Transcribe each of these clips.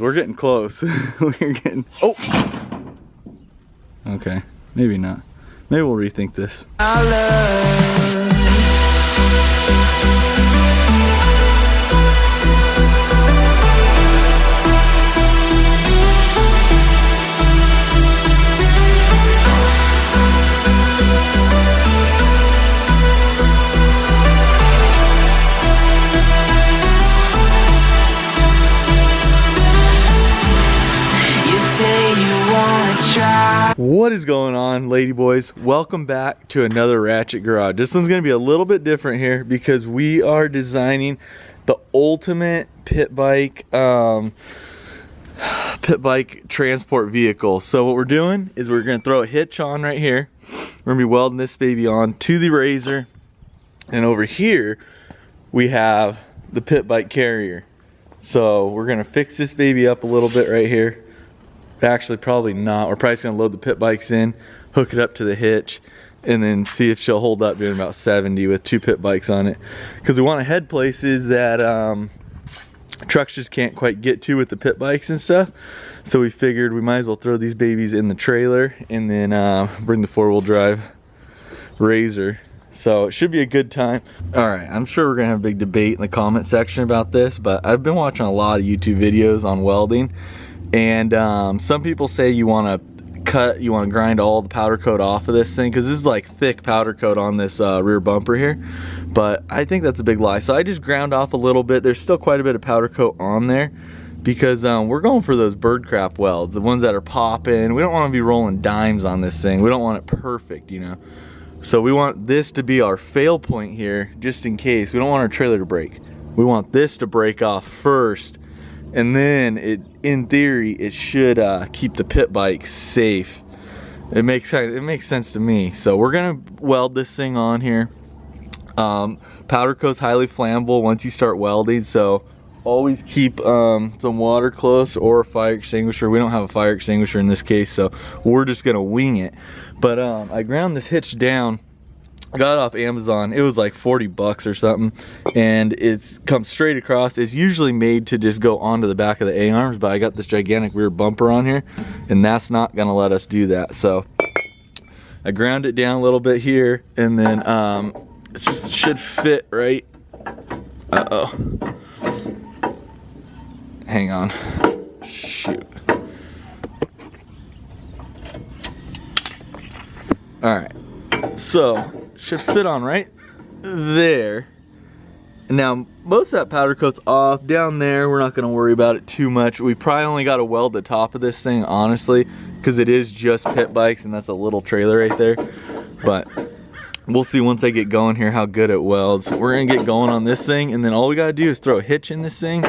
We're getting close. We're getting, oh! Okay, maybe not. Maybe we'll rethink this. What is going on, ladyboys? Welcome back to another Ratchet Garage. This one's going to be a little bit different here because we are designing the ultimate pit bike transport vehicle. So what we're doing is we're going to throw a hitch on right here. We're going to be welding this baby on to the razor, and over here we have the pit bike carrier. So we're going to fix this baby up a little bit right here. Actually, probably not. We're probably just gonna load the pit bikes in, hook it up to the hitch, and then see if she'll hold up doing about 70 with 2 pit bikes on it. Because we want to head places that trucks just can't quite get to with the pit bikes and stuff. So we figured we might as well throw these babies in the trailer and then bring the 4-wheel drive razor. So it should be a good time. All right, I'm sure we're gonna have a big debate in the comment section about this, but I've been watching a lot of YouTube videos on welding. And some people say you want to grind all the powder coat off of this thing, because this is like thick powder coat on this rear bumper here. But I think that's a big lie. So I just ground off a little bit. There's still quite a bit of powder coat on there because we're going for those bird crap welds, the ones that are popping. We don't want to be rolling dimes on this thing. We don't want it perfect, you know. So we want this to be our fail point here, just in case. We don't want our trailer to break. We want this to break off first. And then in theory, it should keep the pit bike safe. It makes sense to me. So we're gonna weld this thing on here. Powder coat's highly flammable once you start welding, so always keep some water close or a fire extinguisher. We don't have a fire extinguisher in this case, so we're just gonna wing it. But I ground this hitch down. I got it off Amazon. It was like 40 bucks or something, and it's comes straight across. It's usually made to just go onto the back of the A-arms, but I got this gigantic rear bumper on here, and that's not gonna let us do that. So I ground it down a little bit here, and then it should fit right. Uh-oh. Hang on. Shoot. All right. So should fit on right there. And now most of that powder coat's off. Down there, we're not going to worry about it too much. We probably only got to weld the top of this thing, honestly, because it is just pit bikes and that's a little trailer right there. But we'll see once I get going here how good it welds. We're going to get going on this thing, and then all we got to do is throw a hitch in this thing.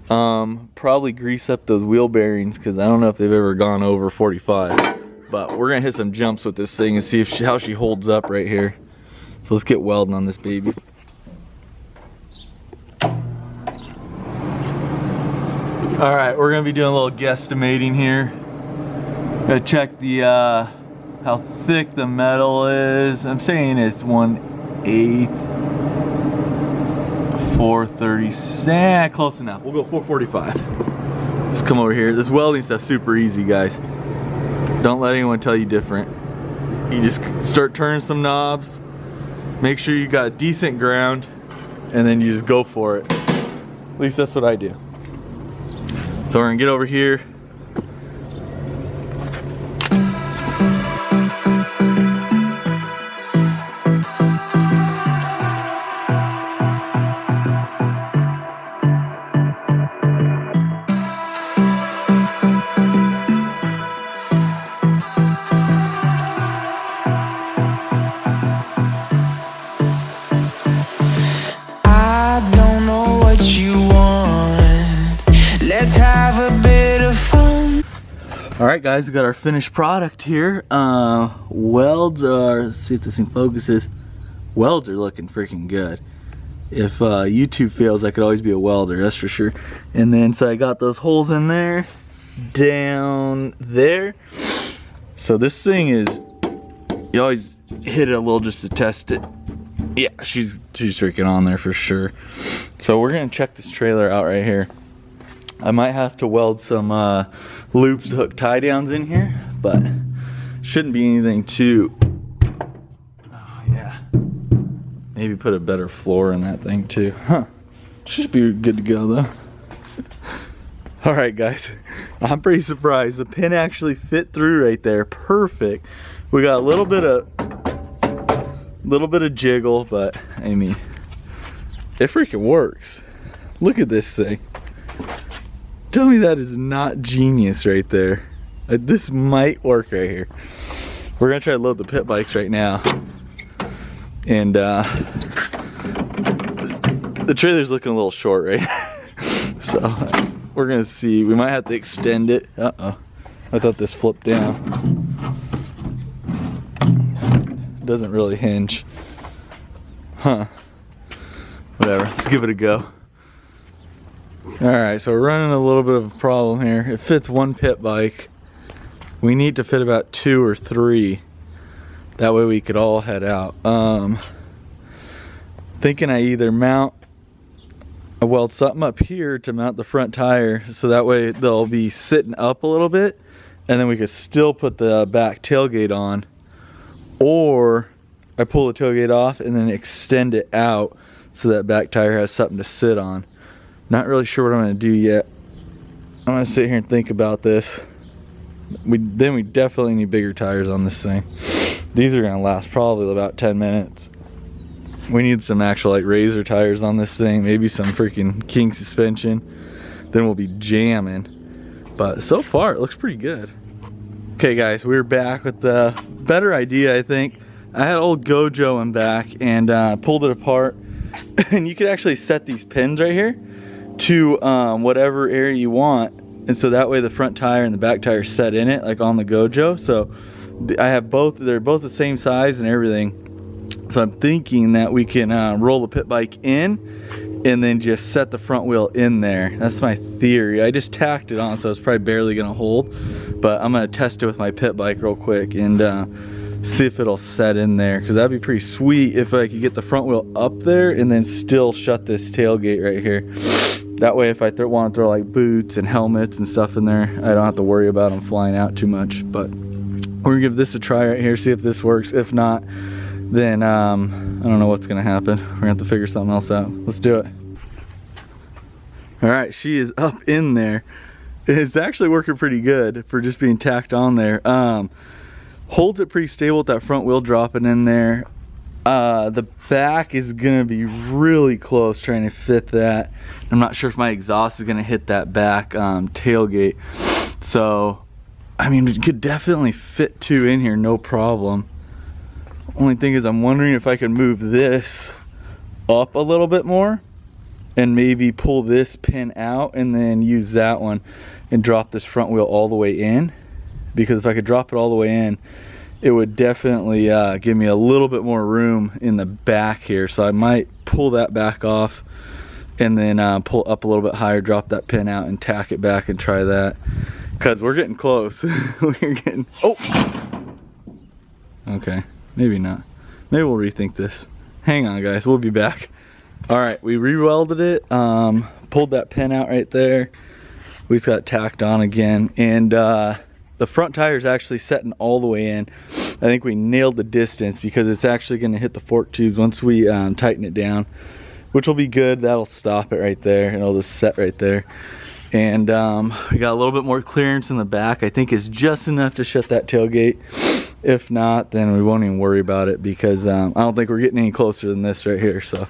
Probably grease up those wheel bearings, because I don't know if they've ever gone over 45. But we're gonna hit some jumps with this thing and see if how she holds up right here. So let's get welding on this baby. All right, we're gonna be doing a little guesstimating here. Gotta check the how thick the metal is. I'm saying it's 1/8, 430. Close enough. We'll go 445. Just come over here. This welding stuff's super easy, guys. Don't let anyone tell you different. You just start turning some knobs, make sure you got decent ground, and then you just go for it. At least that's what I do. So we're gonna get over here. Alright guys, we got our finished product here. Welds are, let's see if this thing focuses. Welds are looking freaking good. If YouTube fails, I could always be a welder, that's for sure. And then, so I got those holes in there, down there. So this thing is, you always hit it a little just to test it. Yeah, she's freaking on there for sure. So we're gonna check this trailer out right here. I might have to weld some loops to hook tie downs in here, but shouldn't be anything too. Oh yeah, maybe put a better floor in that thing too. Huh, should be good to go though. All right guys, I'm pretty surprised. The pin actually fit through right there, perfect. We got a little bit of jiggle, but I mean, it freaking works. Look at this thing. Tell me that is not genius right there. This might work right here. We're gonna try to load the pit bikes right now. And the trailer's looking a little short right now. So we're gonna see. We might have to extend it. Uh-oh. I thought this flipped down. Doesn't really hinge. Huh. Whatever, let's give it a go. Alright, so we're running a little bit of a problem here. It fits one pit bike. We need to fit about 2 or 3. That way we could all head out. Thinking I either weld something up here to mount the front tire, so that way they'll be sitting up a little bit, and then we could still put the back tailgate on. Or I pull the tailgate off and then extend it out so that back tire has something to sit on. Not really sure what I'm going to do yet. I'm going to sit here and think about this. Then we definitely need bigger tires on this thing. These are going to last probably about 10 minutes. We need some actual like razor tires on this thing. Maybe some freaking king suspension. Then we'll be jamming. But so far it looks pretty good. Okay guys, we're back with the better idea I think. I had old Gojo in back and pulled it apart. And you could actually set these pins right here to whatever area you want, and so that way the front tire and the back tire set in it like on the Gojo. So I have both, they're both the same size and everything. So I'm thinking that we can roll the pit bike in and then just set the front wheel in there. That's my theory. I just tacked it on, so it's probably barely gonna hold, but I'm gonna test it with my pit bike real quick and see if it'll set in there, because that'd be pretty sweet if I could get the front wheel up there and then still shut this tailgate right here. That way if I want to throw like boots and helmets and stuff in there, I don't have to worry about them flying out too much. But we're gonna give this a try right here, see if this works. If not, then I don't know what's gonna happen. We're gonna have to figure something else out. Let's do it. All right, she is up in there. It's actually working pretty good for just being tacked on there. Holds it pretty stable with that front wheel dropping in there. The back is gonna be really close trying to fit that. I'm not sure if my exhaust is gonna hit that back tailgate. So, I mean, we could definitely fit 2 in here, no problem. Only thing is I'm wondering if I can move this up a little bit more and maybe pull this pin out and then use that one and drop this front wheel all the way in. Because if I could drop it all the way in, it would definitely give me a little bit more room in the back here. So I might pull that back off and then pull up a little bit higher, drop that pin out and tack it back and try that. Because we're getting close. We're getting, oh! Okay, maybe not. Maybe we'll rethink this. Hang on guys, we'll be back. All right, we re-welded it, pulled that pin out right there. We just got it tacked on again, and the front tire is actually setting all the way in. I think we nailed the distance because it's actually going to hit the fork tubes once we tighten it down, which will be good. That'll stop it right there and it'll just set right there. And we got a little bit more clearance in the back. I think it's just enough to shut that tailgate. If not, then we won't even worry about it because I don't think we're getting any closer than this right here. So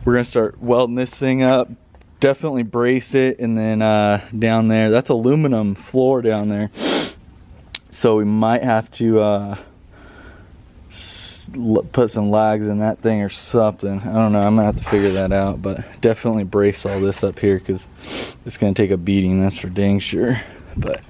we're going to start welding this thing up. Definitely brace it, and then down there, that's aluminum floor down there. So we might have to put some lags in that thing or something. I don't know, I'm gonna have to figure that out, but definitely brace all this up here because it's gonna take a beating, that's for dang sure. But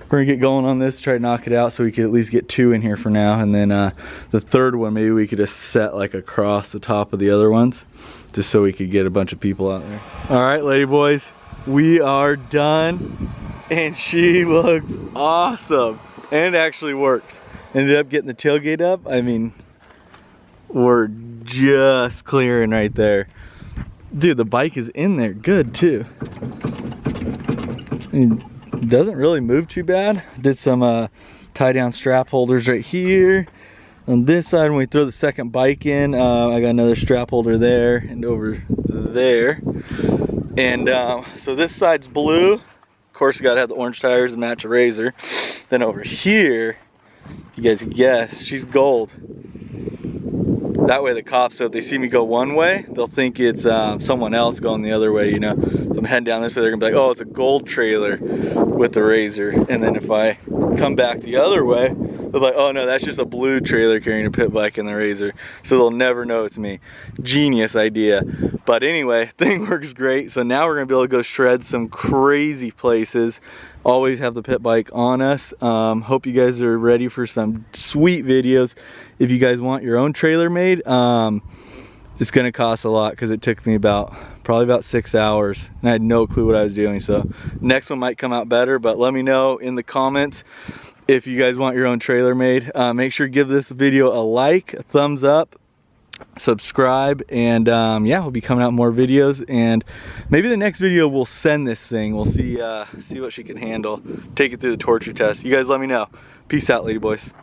we're gonna get going on this, try to knock it out so we could at least get 2 in here for now, and then the third one maybe we could just set like across the top of the other ones just so we could get a bunch of people out there. All right, lady boys, we are done and she looks awesome. And it actually works. Ended up getting the tailgate up. I mean, we're just clearing right there. Dude, the bike is in there good too. It doesn't really move too bad. Did some tie down strap holders right here. On this side, when we throw the second bike in, I got another strap holder there and over there. And so this side's blue. Of course, you gotta have the orange tires to match a Razor. Then over here, you guys can guess, she's gold. That way the cops, so if they see me go one way, they'll think it's someone else going the other way, you know. If I'm heading down this way, they're gonna be like, oh, it's a gold trailer with the Razor. And then if I come back the other way, they're like, oh no, that's just a blue trailer carrying a pit bike and the Razor. So they'll never know it's me. Genius idea. But anyway, thing works great. So now we're gonna be able to go shred some crazy places. Always have the pit bike on us. Hope you guys are ready for some sweet videos. If you guys want your own trailer made, it's gonna cost a lot because it took me probably about 6 hours and I had no clue what I was doing. So next one might come out better, but let me know in the comments if you guys want your own trailer made. Make sure to give this video a like, a thumbs up, subscribe, and yeah, we'll be coming out more videos. And maybe the next video we'll send this thing. We'll see what she can handle. Take it through the torture test. You guys let me know. Peace out, ladyboys.